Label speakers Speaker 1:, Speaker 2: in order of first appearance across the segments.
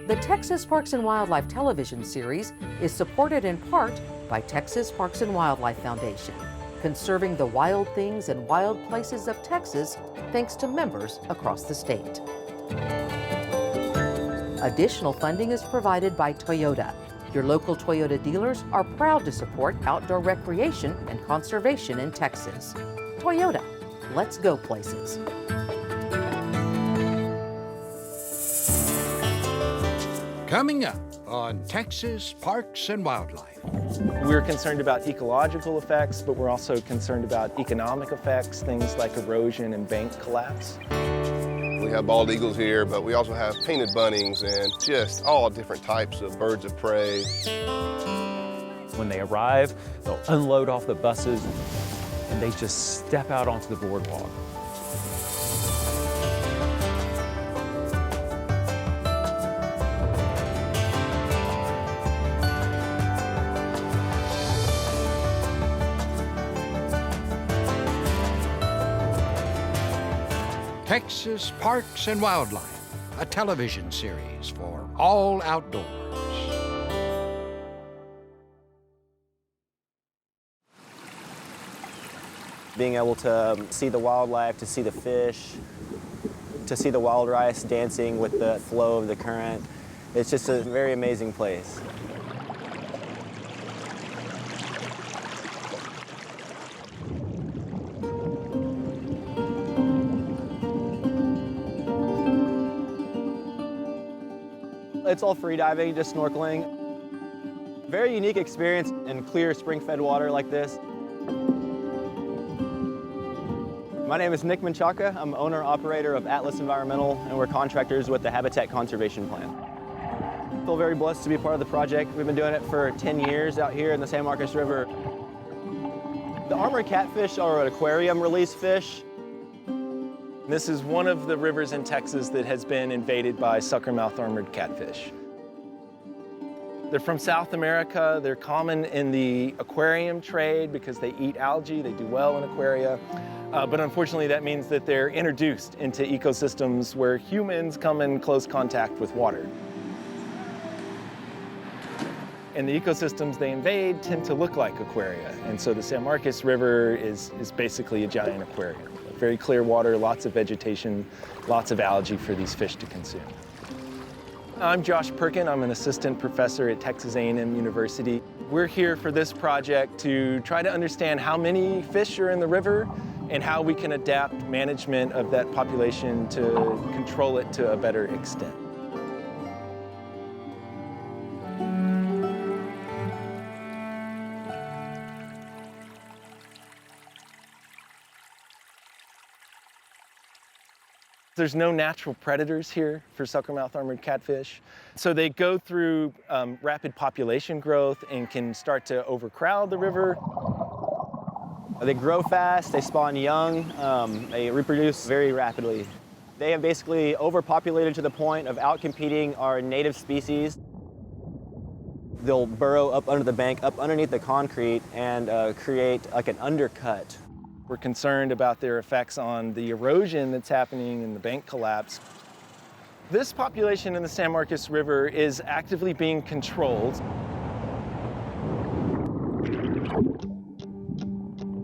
Speaker 1: The Texas Parks and Wildlife television series is supported in part by Texas Parks and Wildlife Foundation, conserving the wild things and wild places of Texas thanks to members across the state. Additional funding is provided by Toyota. Your local Toyota dealers are proud to support outdoor recreation and conservation in Texas. Toyota, let's go places.
Speaker 2: Coming up on Texas Parks and Wildlife.
Speaker 3: We're concerned about ecological effects, but we're also concerned about economic effects, things like erosion and bank collapse.
Speaker 4: We have bald eagles here, but we also have painted buntings and just all different types of birds of prey.
Speaker 5: When they arrive, they'll unload off the buses and they just step out onto the boardwalk.
Speaker 2: Texas Parks and Wildlife, a television series for all outdoors.
Speaker 6: Being able to see the wildlife, to see the fish, to see the wild rice dancing with the flow of the current, it's just a very amazing place. It's all free diving, just snorkeling. Very unique experience in clear spring-fed water like this. My name is Nick Menchaca. I'm owner-operator of Atlas Environmental, and we're contractors with the Habitat Conservation Plan. I feel very blessed to be part of the project. We've been doing it for 10 years out here in the San Marcos River. The armored catfish are an aquarium release fish.
Speaker 3: This is one of the rivers in Texas that has been invaded by suckermouth armored catfish. They're from South America. They're common in the aquarium trade because they eat algae. They do well in aquaria. But unfortunately, that means that they're introduced into ecosystems where humans come in close contact with water. And the ecosystems they invade tend to look like aquaria. And so the San Marcos River is basically a giant aquarium. Very clear water, lots of vegetation, lots of algae for these fish to consume. I'm Josh Perkin. I'm an assistant professor at Texas A&M University. We're here for this project to try to understand how many fish are in the river and how we can adapt management of that population to control it to a better extent. There's no natural predators here for suckermouth armored catfish. So they go through rapid population growth and can start to overcrowd the river.
Speaker 6: They grow fast, they spawn young, they reproduce very rapidly. They have basically overpopulated to the point of outcompeting our native species. They'll burrow up under the bank, up underneath the concrete, and create like an undercut.
Speaker 3: We're concerned about their effects on the erosion that's happening in the bank collapse. This population in the San Marcos River is actively being controlled.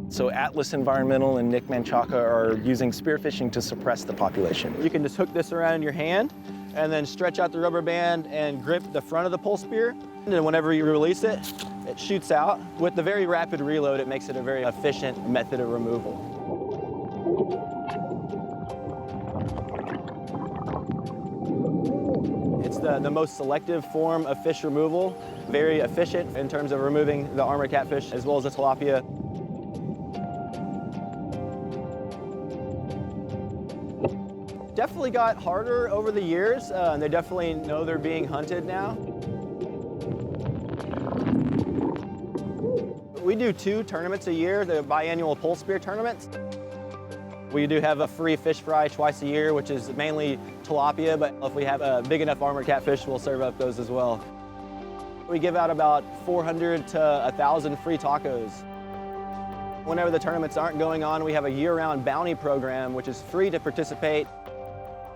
Speaker 3: So Atlas Environmental and Nick Menchaca are using spearfishing to suppress the population.
Speaker 6: You can just hook this around in your hand and then stretch out the rubber band and grip the front of the pole spear. And then whenever you release it, it shoots out. With the very rapid reload, it makes it a very efficient method of removal. It's the most selective form of fish removal, very efficient in terms of removing the armored catfish as well as the tilapia. Definitely got harder over the years. They definitely know they're being hunted now. We do 2 tournaments a year, the biannual pole spear tournaments. We do have a free fish fry twice a year, which is mainly tilapia, but if we have a big enough armored catfish, we'll serve up those as well. We give out about 400 to 1,000 free tacos. Whenever the tournaments aren't going on, we have a year-round bounty program, which is free to participate.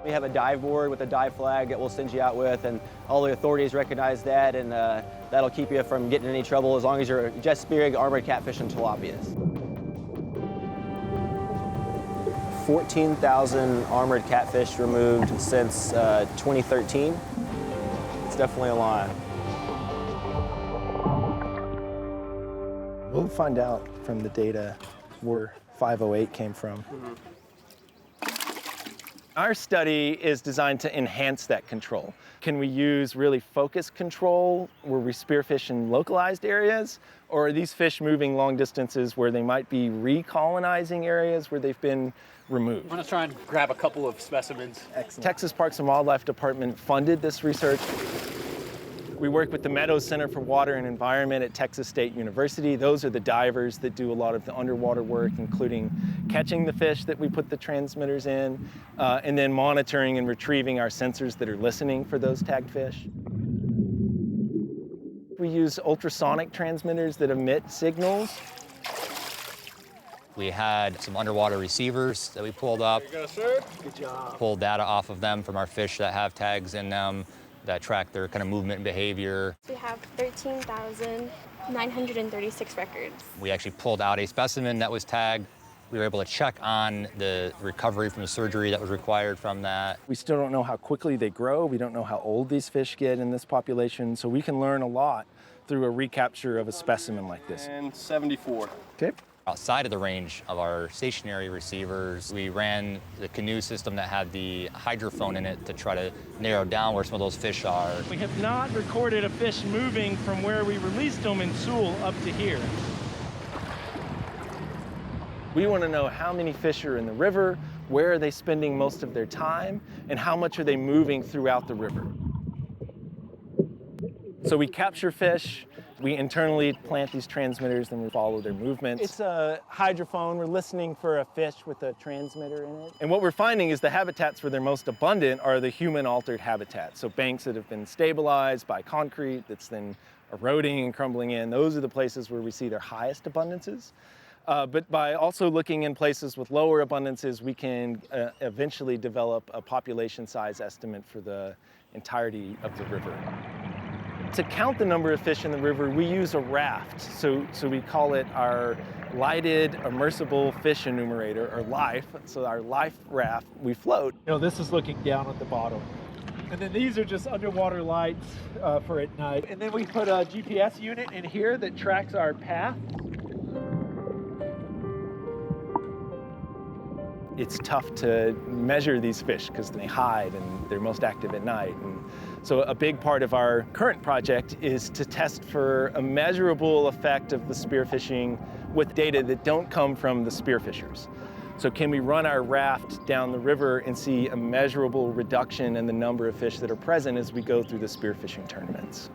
Speaker 6: We have a dive board with a dive flag that we'll send you out with, and all the authorities recognize that, and that'll keep you from getting in any trouble as long as you're just spearing armored catfish and tilapias. 14,000 armored catfish removed since 2013. It's definitely a lot.
Speaker 3: We'll find out from the data where 508 came from. Our study is designed to enhance that control. Can we use really focused control where we spearfish in localized areas? Or are these fish moving long distances where they might be recolonizing areas where they've been removed?
Speaker 7: I'm gonna try and grab a couple of specimens.
Speaker 3: Excellent. Texas Parks and Wildlife Department funded this research. We work with the Meadows Center for Water and Environment at Texas State University. Those are the divers that do a lot of the underwater work, including catching the fish that we put the transmitters in, and then monitoring and retrieving our sensors that are listening for those tagged fish. We use ultrasonic transmitters that emit signals.
Speaker 8: We had some underwater receivers that we pulled up.
Speaker 7: There you go, sir. Good job.
Speaker 8: Pulled data off of them from our fish that have tags in them that track their kind of movement and behavior.
Speaker 9: We have 13,936 records.
Speaker 8: We actually pulled out a specimen that was tagged. We were able to check on the recovery from the surgery that was required from that.
Speaker 3: We still don't know how quickly they grow. We don't know how old these fish get in this population, so we can learn a lot through a recapture of a specimen like this.
Speaker 7: And 74.
Speaker 3: Okay.
Speaker 8: Outside of the range of our stationary receivers, we ran the canoe system that had the hydrophone in it to try to narrow down where some of those fish are.
Speaker 10: We have not recorded a fish moving from where we released them in Sewell up to here.
Speaker 3: We want to know how many fish are in the river, where are they spending most of their time, and how much are they moving throughout the river. So we capture fish, we internally plant these transmitters, and we follow their movements. It's a hydrophone. We're listening for a fish with a transmitter in it. And what we're finding is the habitats where they're most abundant are the human-altered habitats. So banks that have been stabilized by concrete that's then eroding and crumbling in. Those are the places where we see their highest abundances. But by also looking in places with lower abundances, we can eventually develop a population size estimate for the entirety of the river. To count the number of fish in the river, we use a raft. So we call it our lighted immersible fish enumerator, or LIFE. So our LIFE raft, we float.
Speaker 10: You know, this is looking down at the bottom. And then these are just underwater lights for at night. And then we put a GPS unit in here that tracks our path.
Speaker 3: It's tough to measure these fish because they hide and they're most active at night. And so a big part of our current project is to test for a measurable effect of the spearfishing with data that don't come from the spearfishers. So can we run our raft down the river and see a measurable reduction in the number of fish that are present as we go through the spearfishing tournaments?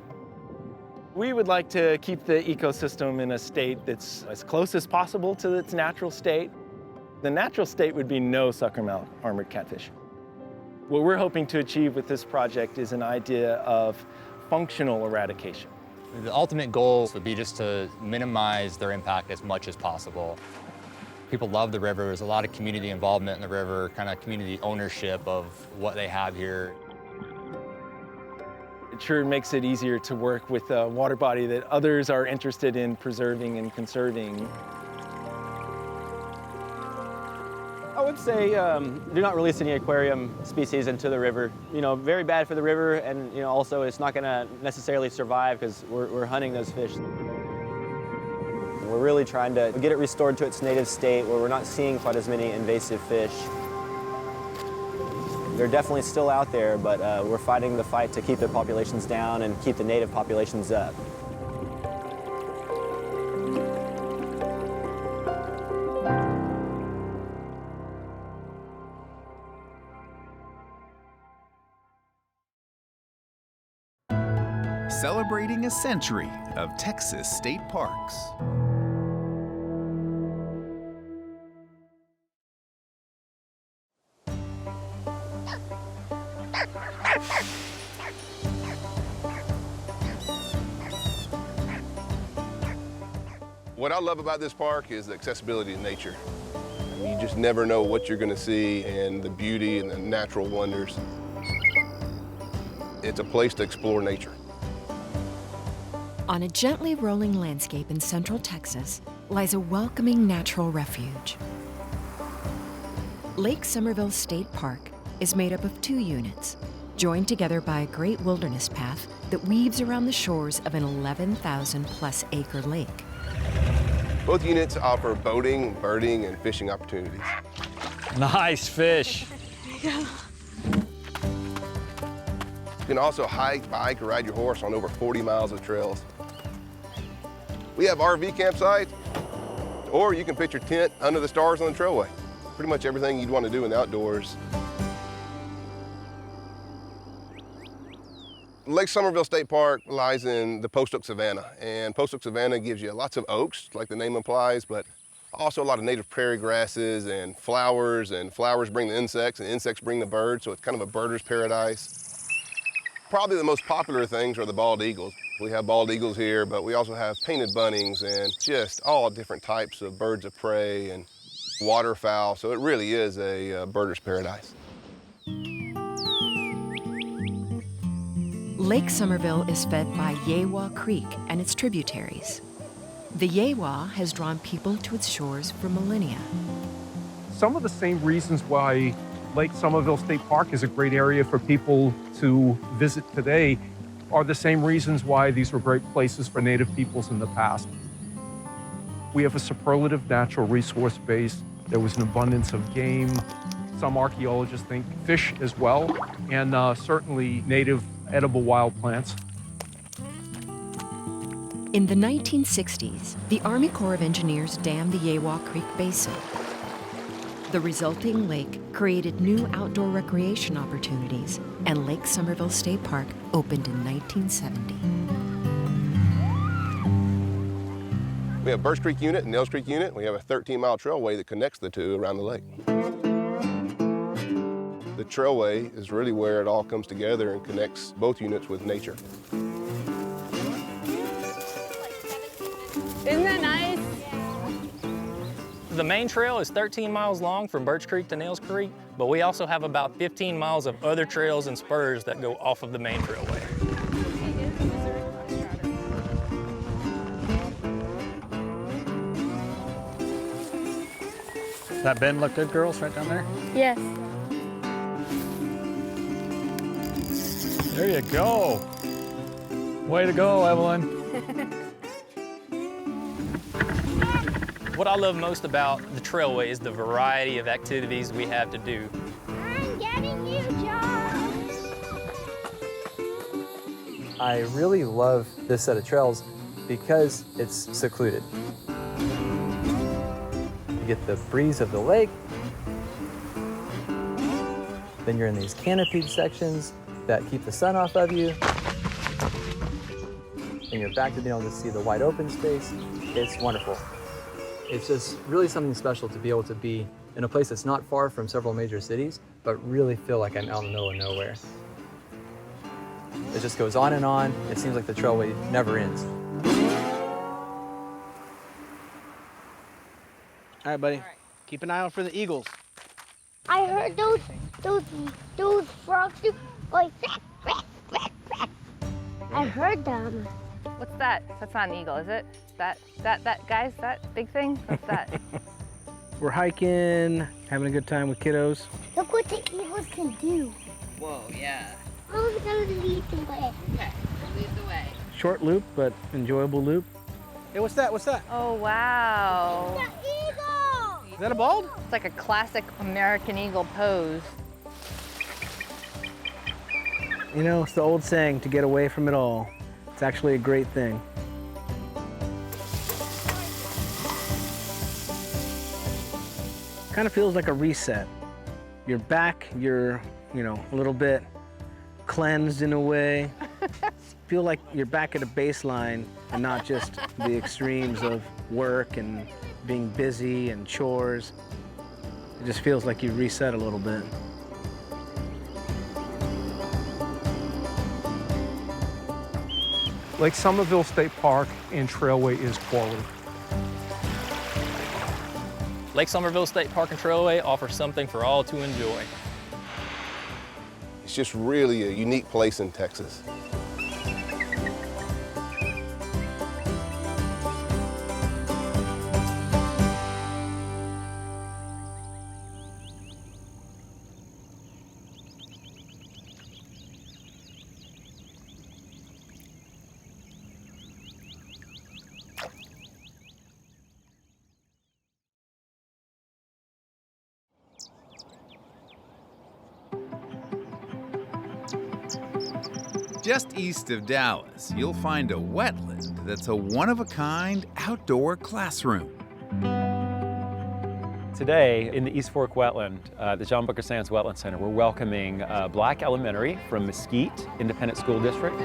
Speaker 3: We would like to keep the ecosystem in a state that's as close as possible to its natural state. The natural state would be no suckermouth armored catfish. What we're hoping to achieve with this project is an idea of functional eradication.
Speaker 8: The ultimate goal would be just to minimize their impact as much as possible. People love the river. There's a lot of community involvement in the river, kind of community ownership of what they have here.
Speaker 3: It sure makes it easier to work with a water body that others are interested in preserving and conserving.
Speaker 6: I would say do not release any aquarium species into the river. You know, very bad for the river, and you know, also it's not going to necessarily survive because we're hunting those fish. We're really trying to get it restored to its native state where we're not seeing quite as many invasive fish. They're definitely still out there, but we're fighting the fight to keep their populations down and keep the native populations up.
Speaker 11: Celebrating a century of Texas state parks.
Speaker 4: What I love about this park is the accessibility to nature. You just never know what you're going to see and the beauty and the natural wonders. It's a place to explore nature.
Speaker 9: On a gently rolling landscape in central Texas lies a welcoming natural refuge. Lake Somerville State Park is made up of 2 units, joined together by a great wilderness path that weaves around the shores of an 11,000+ acre lake.
Speaker 4: Both units offer boating, birding, and fishing opportunities.
Speaker 5: Nice fish.
Speaker 4: You can also hike, bike, or ride your horse on over 40 miles of trails. We have RV campsites, or you can pitch your tent under the stars on the trailway. Pretty much everything you'd want to do in the outdoors. Lake Somerville State Park lies in the post oak savanna, and post oak savanna gives you lots of oaks, like the name implies, but also a lot of native prairie grasses and flowers bring the insects, and insects bring the birds, so it's kind of a birder's paradise. Probably the most popular things are the bald eagles. We have bald eagles here, but we also have painted buntings and just all different types of birds of prey and waterfowl, so it really is a birder's paradise.
Speaker 9: Lake Somerville is fed by Yewa Creek and its tributaries. The Yewa has drawn people to its shores for millennia.
Speaker 12: Some of the same reasons why Lake Somerville State Park is a great area for people to visit today are the same reasons why these were great places for Native peoples in the past. We have a superlative natural resource base. There was an abundance of game. Some archaeologists think fish as well, and certainly native edible wild plants.
Speaker 9: In the 1960s, the Army Corps of Engineers dammed the Yewa Creek Basin. The resulting lake created new outdoor recreation opportunities, and Lake Somerville State Park opened in 1970.
Speaker 4: We have Birch Creek Unit and Nels Creek Unit. We have a 13-mile trailway that connects the two around the lake. The trailway is really where it all comes together and connects both units with nature.
Speaker 13: Isn't that nice? The main trail is 13 miles long from Birch Creek to Nails Creek, but we also have about 15 miles of other trails and spurs that go off of the main trailway.
Speaker 5: That bend look good, girls, right down there?
Speaker 14: Yes.
Speaker 5: There you go. Way to go, Evelyn.
Speaker 13: What I love most about the trailway is the variety of activities we have to do.
Speaker 14: I'm getting you, John.
Speaker 6: I really love this set of trails because it's secluded. You get the breeze of the lake, then you're in these canopied sections that keep the sun off of you, and you're back to being able to see the wide open space. It's wonderful. It's just really something special to be able to be in a place that's not far from several major cities, but really feel like I'm out in the middle of nowhere. It just goes on and on. It seems like the trailway never ends.
Speaker 15: All right, buddy. Keep an eye out for the eagles.
Speaker 14: I heard those frogs do like I heard them.
Speaker 16: What's that? That's not an eagle, is it? That guys, that big thing? What's that?
Speaker 15: We're hiking, having a good time with kiddos.
Speaker 14: Look what the eagles can do.
Speaker 16: Whoa, yeah.
Speaker 14: I'm gonna lead the way.
Speaker 16: Okay, lead the way.
Speaker 15: Short loop, but enjoyable loop. Hey, what's that? What's that?
Speaker 16: Oh, wow.
Speaker 14: The eagle!
Speaker 15: Is that a bald?
Speaker 16: It's like a classic American eagle pose.
Speaker 15: You know, it's the old saying, to get away from it all. It's actually a great thing. Kind of feels like a reset. You're back, you're, a little bit cleansed in a way. Feel like you're back at a baseline and not just the extremes of work and being busy and chores. It just feels like you reset a little bit.
Speaker 12: Lake Somerville State Park and Trailway is quality.
Speaker 13: Lake Somerville State Park and Trailway offers something for all to enjoy.
Speaker 4: It's just really a unique place in Texas.
Speaker 11: Just east of Dallas, you'll find a wetland that's a one-of-a-kind outdoor classroom.
Speaker 5: Today, in the East Fork Wetland, the John Booker Sands Wetland Center, we're welcoming Black Elementary from Mesquite Independent School District.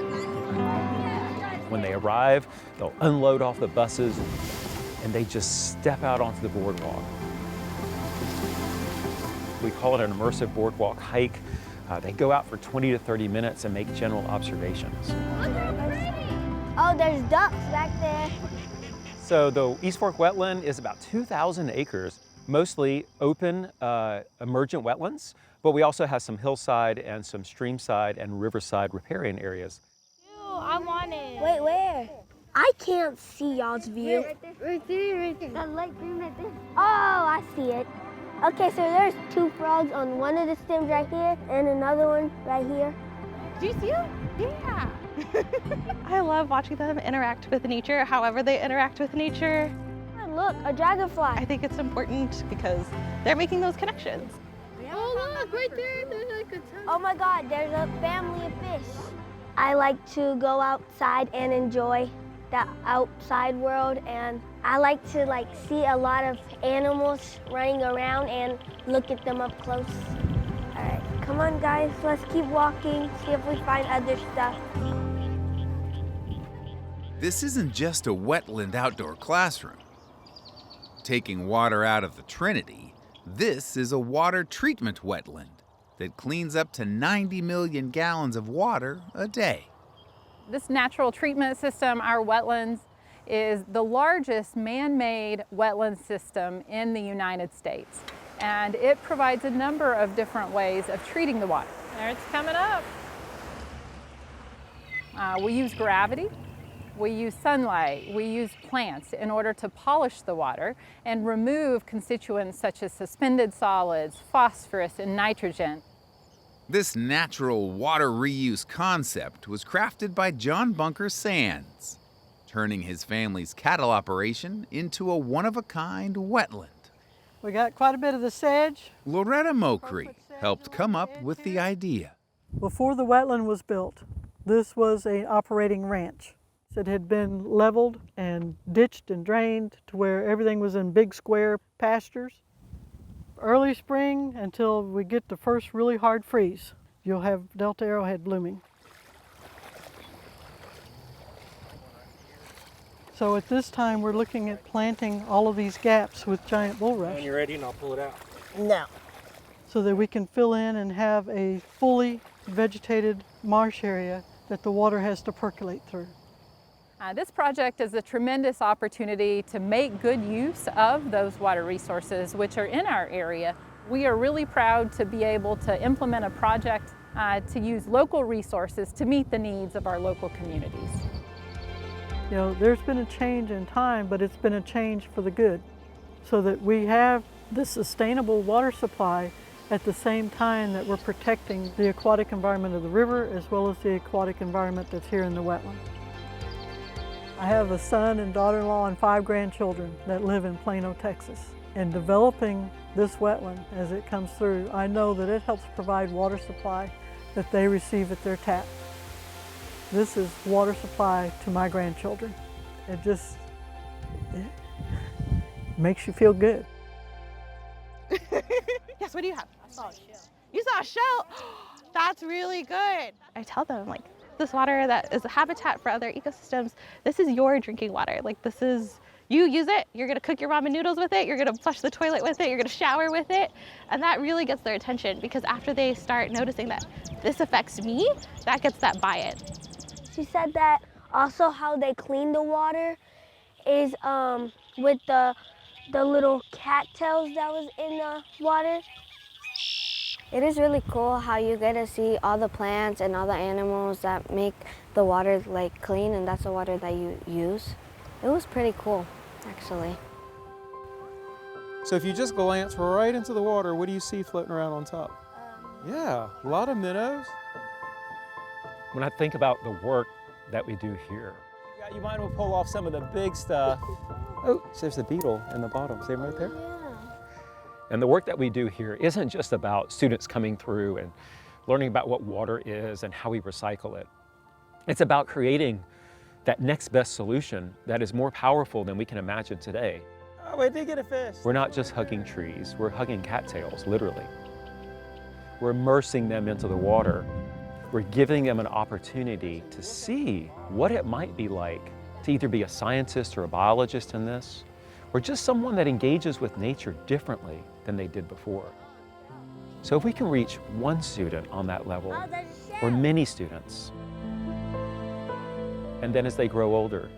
Speaker 5: When they arrive, they'll unload off the buses and they just step out onto the boardwalk. We call it an immersive boardwalk hike. They go out for 20 to 30 minutes and make general observations.
Speaker 14: Oh, there's ducks back there.
Speaker 5: So the East Fork Wetland is about 2,000 acres, mostly open, emergent wetlands, but we also have some hillside and some streamside and riverside riparian areas.
Speaker 14: Ew, I want it. Wait, where? I can't see y'all's view. Right there. That light green right there. Oh, I see it. Okay, so there's two frogs on one of the stems right here and another one right here.
Speaker 17: Do you see them? Yeah. I love watching them interact with nature, however they interact with nature.
Speaker 14: Oh, look, a dragonfly.
Speaker 17: I think it's important because they're making those connections.
Speaker 14: Oh, look, right there. There's like a ton. Oh my God, there's a family of fish. I like to go outside and enjoy the outside world, and I like to see a lot of animals running around and look at them up close. All right, come on guys, let's keep walking, see if we find other stuff.
Speaker 11: This isn't just a wetland outdoor classroom. Taking water out of the Trinity, this is a water treatment wetland that cleans up to 90 million gallons of water a day.
Speaker 18: This natural treatment system, our wetlands, is the largest man-made wetland system in the United States. And it provides a number of different ways of treating the water. There it's coming up. We use gravity, we use sunlight, we use plants in order to polish the water and remove constituents such as suspended solids, phosphorus, and nitrogen.
Speaker 11: This natural water reuse concept was crafted by John Bunker Sands, turning his family's cattle operation into a one-of-a-kind wetland.
Speaker 19: We got quite a bit of the sedge.
Speaker 11: Loretta Mokri helped come up with the idea.
Speaker 19: Before the wetland was built, this was an operating ranch. It had been leveled and ditched and drained to where everything was in big square pastures. Early spring until we get the first really hard freeze, you'll have Delta arrowhead blooming. So at this time we're looking at planting all of these gaps with giant bulrush.
Speaker 10: When you're ready, and I'll pull it out.
Speaker 19: No. So that we can fill in and have a fully vegetated marsh area that the water has to percolate through.
Speaker 18: This project is a tremendous opportunity to make good use of those water resources which are in our area. We are really proud to be able to implement a project to use local resources to meet the needs of our local communities.
Speaker 19: You know, there's been a change in time, but it's been a change for the good, so that we have this sustainable water supply at the same time that we're protecting the aquatic environment of the river as well as the aquatic environment that's here in the wetland. I have a son and daughter-in-law and 5 grandchildren that live in Plano, Texas. And developing this wetland as it comes through, I know that it helps provide water supply that they receive at their tap. This is water supply to my grandchildren. It makes you feel good.
Speaker 17: Yes, what do you have? I saw a shell. You saw a shell? That's really good. I tell them, this water that is a habitat for other ecosystems, this is your drinking water. This is, you use it, you're gonna cook your ramen noodles with it, you're gonna flush the toilet with it, you're gonna shower with it, and that really gets their attention because after they start noticing that this affects me, that gets that buy-in.
Speaker 14: She said that also how they clean the water is with the the little cattails that was in the water. It is really cool how you get to see all the plants and all the animals that make the water like clean, and that's the water that you use. It was pretty cool, actually.
Speaker 20: So if you just glance right into the water, what do you see floating around on top? Yeah, a lot of minnows.
Speaker 5: When I think about the work that we do here,
Speaker 20: You might want to pull off some of the big stuff. Oh, there's a beetle in the bottom. See him right there?
Speaker 5: and the work that we do here isn't just about students coming through and learning about what water is and how we recycle it. It's about creating that next best solution that is more powerful than we can imagine today.
Speaker 20: Oh, we did get a fish.
Speaker 5: We're not just hugging trees, we're hugging cattails, literally. We're immersing them into the water. We're giving them an opportunity to see what it might be like to either be a scientist or a biologist in this, or just someone that engages with nature differently than they did before. So if we can reach one student on that level, or many students, and then as they grow older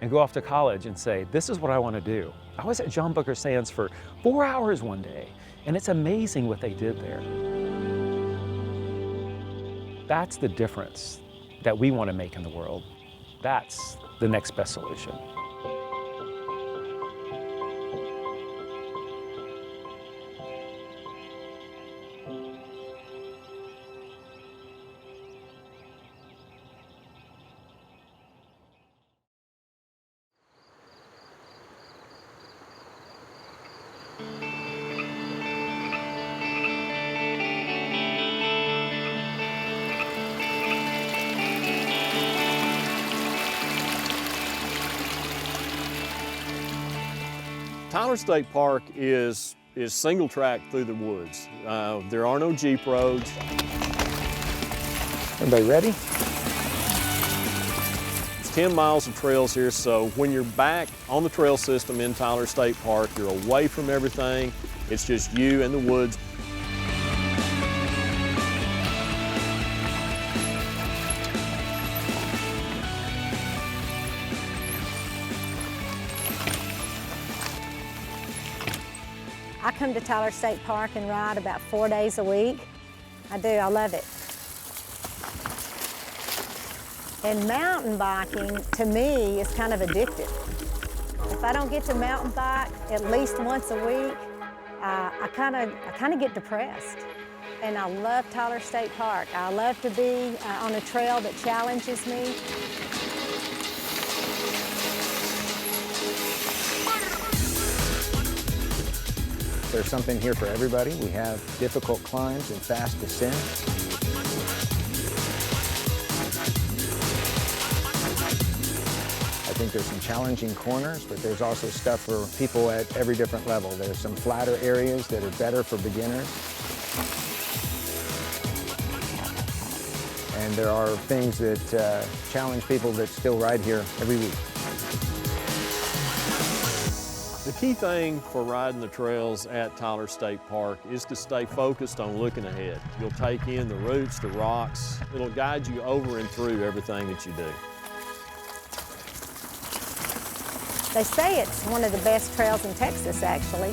Speaker 5: and go off to college and say, this is what I want to do. I was at John Booker Sands for 4 hours one day, and it's amazing what they did there. That's the difference that we want to make in the world. That's the next best solution.
Speaker 7: Tyler State Park is single track through the woods. There are no Jeep roads.
Speaker 20: Everybody ready?
Speaker 7: It's 10 miles of trails here, so when you're back on the trail system in Tyler State Park, you're away from everything. It's just you and the woods.
Speaker 21: I come to Tyler State Park and ride about 4 days a week. I do, I love it. And mountain biking, to me, is kind of addictive. If I don't get to mountain bike at least once a week, I kind of get depressed. And I love Tyler State Park. I love to be on a trail that challenges me.
Speaker 22: There's something here for everybody. We have difficult climbs and fast descents. I think there's some challenging corners, but there's also stuff for people at every different level. There's some flatter areas that are better for beginners. And there are things that challenge people that still ride here every week.
Speaker 7: The key thing for riding the trails at Tyler State Park is to stay focused on looking ahead. You'll take in the roots, the rocks. It'll guide you over and through everything that you do.
Speaker 21: They say it's one of the best trails in Texas, actually.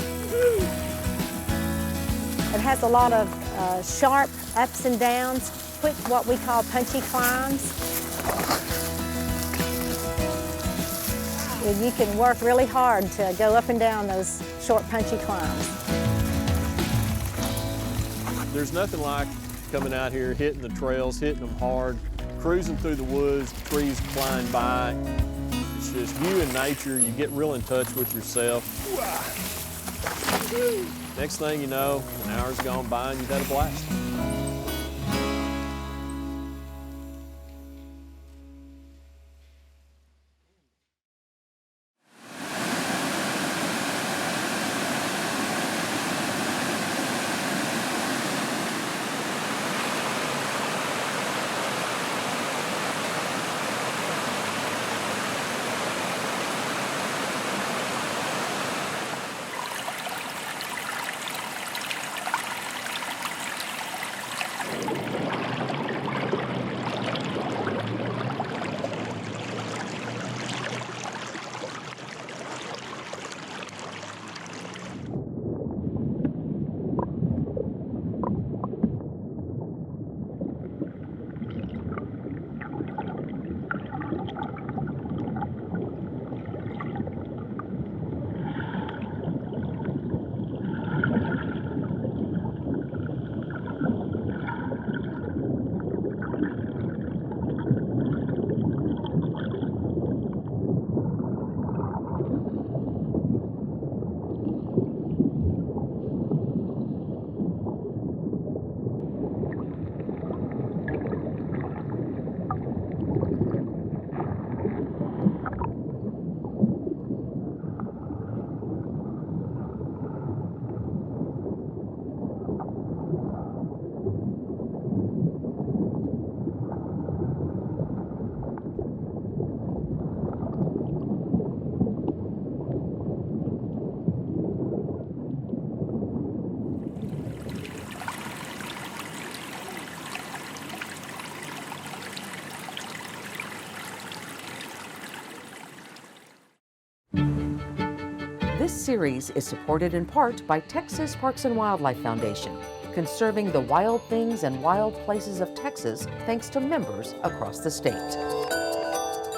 Speaker 21: It has a lot of sharp ups and downs, quick, what we call punchy climbs. You can work really hard to go up and down those short, punchy climbs.
Speaker 7: There's nothing like coming out here, hitting the trails, hitting them hard, cruising through the woods, trees flying by. It's just you and nature. You get real in touch with yourself. Next thing you know, an hour's gone by and you've had a blast.
Speaker 1: This series is supported in part by Texas Parks and Wildlife Foundation, conserving the wild things and wild places of Texas thanks to members across the state.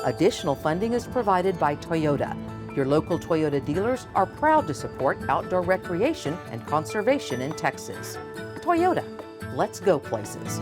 Speaker 1: Additional funding is provided by Toyota. Your local Toyota dealers are proud to support outdoor recreation and conservation in Texas. Toyota, let's go places.